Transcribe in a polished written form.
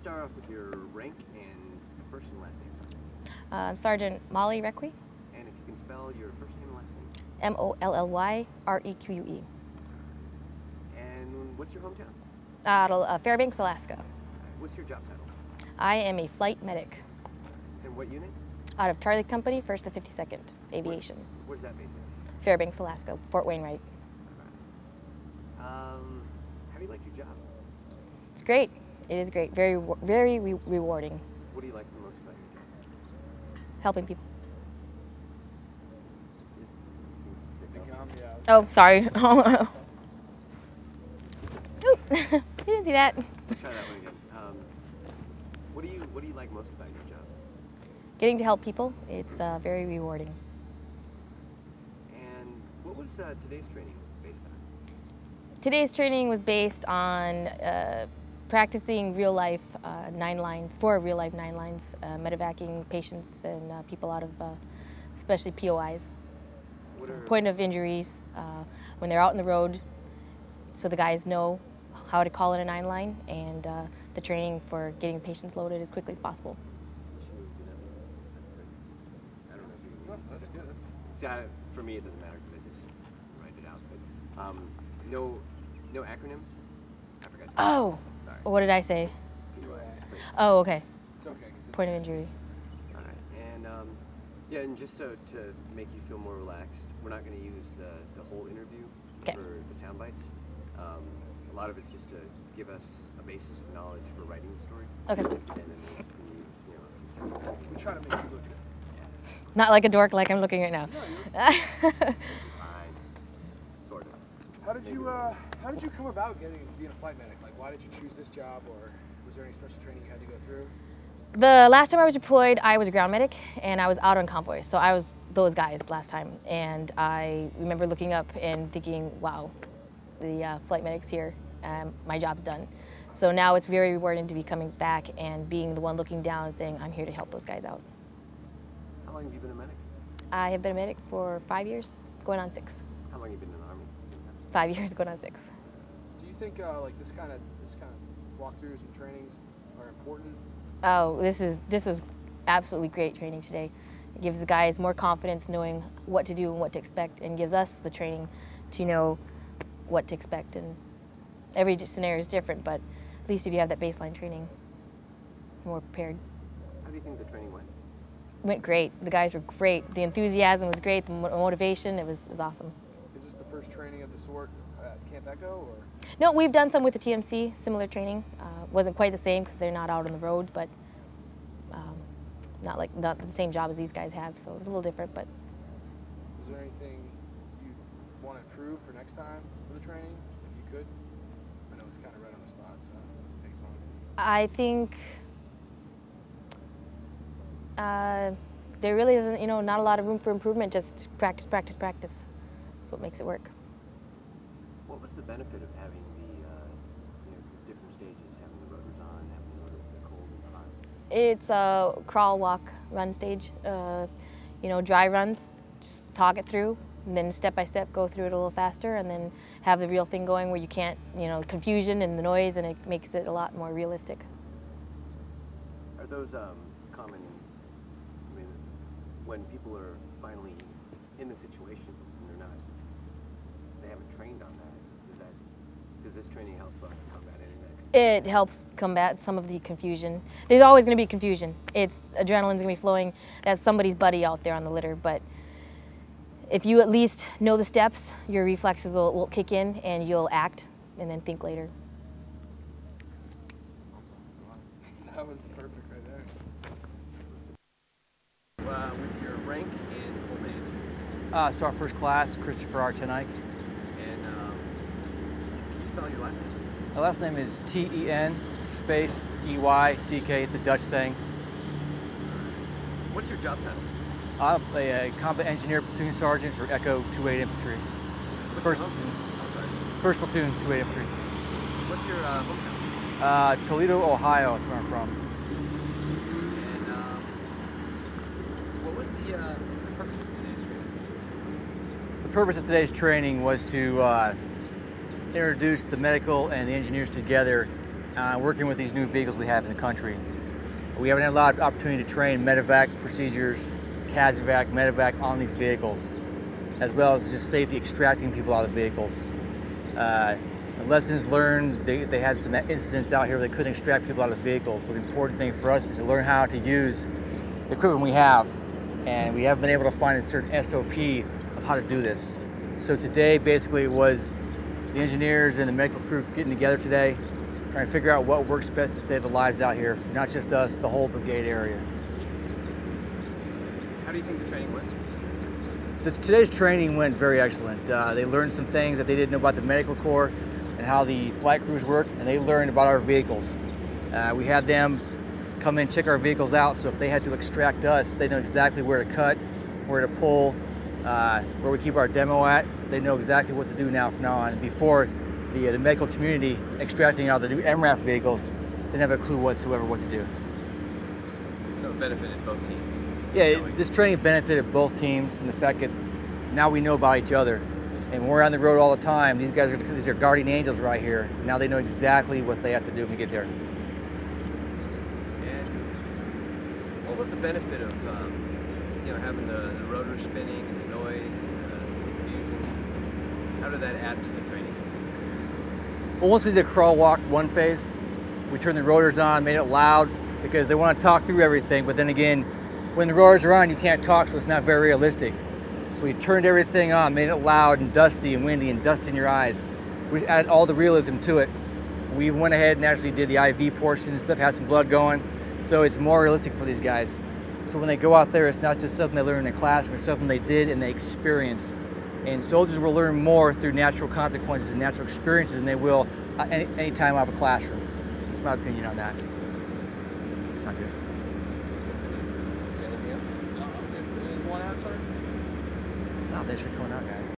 start off with your rank and first and last name. Sergeant Molly Reque. And if you can spell your first name and last name. Mollyyreque. And what's your hometown? Fairbanks, Alaska. What's your job title? I am a flight medic. And what unit? Out of Charlie Company, 1st to 52nd Aviation. Where's that base at? Fairbanks, Alaska, Fort Wainwright. How do you like your job? It's great. It is great. Very rewarding. What do you like the most about your job? Helping people. Yeah. Oh, sorry. Oh, you didn't see that. Let's try that one again. What do you like most about your job? Getting to help people. It's very rewarding. And what was today's training based on? Today's training was based on practicing real life 9 lines, 4 real life 9 lines, medevacing patients and people out of especially POIs. Point of injuries, when they're out on the road, so the guys know how to call in a 9 line, and the training for getting patients loaded as quickly as possible. I don't know if you That's good. See, for me, it doesn't matter because I just write it out. But no acronyms. I forgot. Oh, Sorry. what did I say? Oh, okay. It's okay. Point of injury. All right, and yeah, and just so to make you feel more relaxed, we're not going to use the whole interview for the sound bites. A lot of it's just to give us a basis of knowledge for writing the story. Okay. And then we're just going to use, We try to make you look good. Not like a dork like I'm looking right now. fine, sort of. How did you come about being a flight medic? Like, why did you choose this job, or was there any special training you had to go through? The last time I was deployed, I was a ground medic, and I was out on convoys. So I was those guys last time, and I remember looking up and thinking, wow, the flight medic's here, my job's done. So now it's very rewarding to be coming back and being the one looking down and saying, I'm here to help those guys out. How long have you been a medic? I have been a medic for 5 years, going on 6. How long have you been in the Army? 5 years, going on 6. Do you think like this kind of walkthroughs and trainings are important? Oh, this was absolutely great training today. It gives the guys more confidence knowing what to do and what to expect, and gives us the training to know what to expect. And every scenario is different, but at least if you have that baseline training, you're more prepared. How do you think the training went? Went great. The guys were great. The enthusiasm was great. The motivation, it was awesome. Is this the first training of the sort at Camp Echo, or? No, we've done some with the TMC, similar training. Wasn't quite the same because they're not out on the road, but not the same job as these guys have, so it was a little different. But is there anything you want to improve for next time for the training, if you could? I know it's kind of right on the spot, so it takes long. I think there really isn't, not a lot of room for improvement. Just practice, practice, practice. That's what makes it work. What was the benefit of having the different stages, having the rotors on, having the cold and hot? It's a crawl, walk, run stage. Dry runs, just talk it through, and then step by step go through it a little faster, and then have the real thing going where you can't, confusion and the noise, and it makes it a lot more realistic. Are those common, when people are finally in the situation and they haven't trained on that, does this training help combat any of that? It helps combat some of the confusion. There's always going to be confusion. Adrenaline's going to be flowing. That's somebody's buddy out there on the litter, but if you at least know the steps, your reflexes will kick in and you'll act and then think later. That was perfect right there. With your rank and full name. Sergeant First Class, Christopher R. Eyck. And can you spell your last name? My last name is T-E-N space E-Y-C-K. It's a Dutch thing. What's your job title? I'm a combat engineer platoon sergeant for Echo 28 Infantry. First platoon. I'm sorry. First platoon, 28 Infantry. What's your hometown? Toledo, Ohio is where I'm from. And what was the purpose of today's training? The purpose of today's training was to introduce the medical and the engineers together working with these new vehicles we have in the country. We haven't had a lot of opportunity to train MEDEVAC procedures, CASEVAC, MEDEVAC on these vehicles, as well as just safety extracting people out of the vehicles. The lessons learned, they had some incidents out here where they couldn't extract people out of the vehicles. So the important thing for us is to learn how to use the equipment we have. And we haven't been able to find a certain SOP of how to do this. So today, basically, it was the engineers and the medical crew getting together today, trying to figure out what works best to save the lives out here, for not just us, the whole brigade area. How do you think the training went? Today's training went very excellent. They learned some things that they didn't know about the medical corps and how the flight crews work, and they learned about our vehicles. We had them come in, check our vehicles out, so if they had to extract us, they know exactly where to cut, where to pull, where we keep our demo at. They know exactly what to do now from now on. And before, the medical community extracting out the new MRAP vehicles didn't have a clue whatsoever what to do. So it benefited both teams? Yeah, this training benefited both teams in the fact that now we know about each other. And when we're on the road all the time, these are guardian angels right here. Now they know exactly what they have to do when we get there. And what was the benefit of having the rotor spinning and the noise and the confusion? How did that add to the training? Well, once we did crawl walk one phase, we turned the rotors on, made it loud because they want to talk through everything. But then again, when the rotors are on, you can't talk, so it's not very realistic. So we turned everything on, made it loud and dusty and windy and dust in your eyes. We added all the realism to it. We went ahead and actually did the IV portions and stuff, had some blood going, so it's more realistic for these guys. So when they go out there, it's not just something they learned in a classroom, it's something they did and they experienced. And soldiers will learn more through natural consequences and natural experiences than they will any time out of a classroom. That's my opinion on that. Sound good? Anything else? No, I'm good. Anyone else, sir? No, thanks for coming out, guys.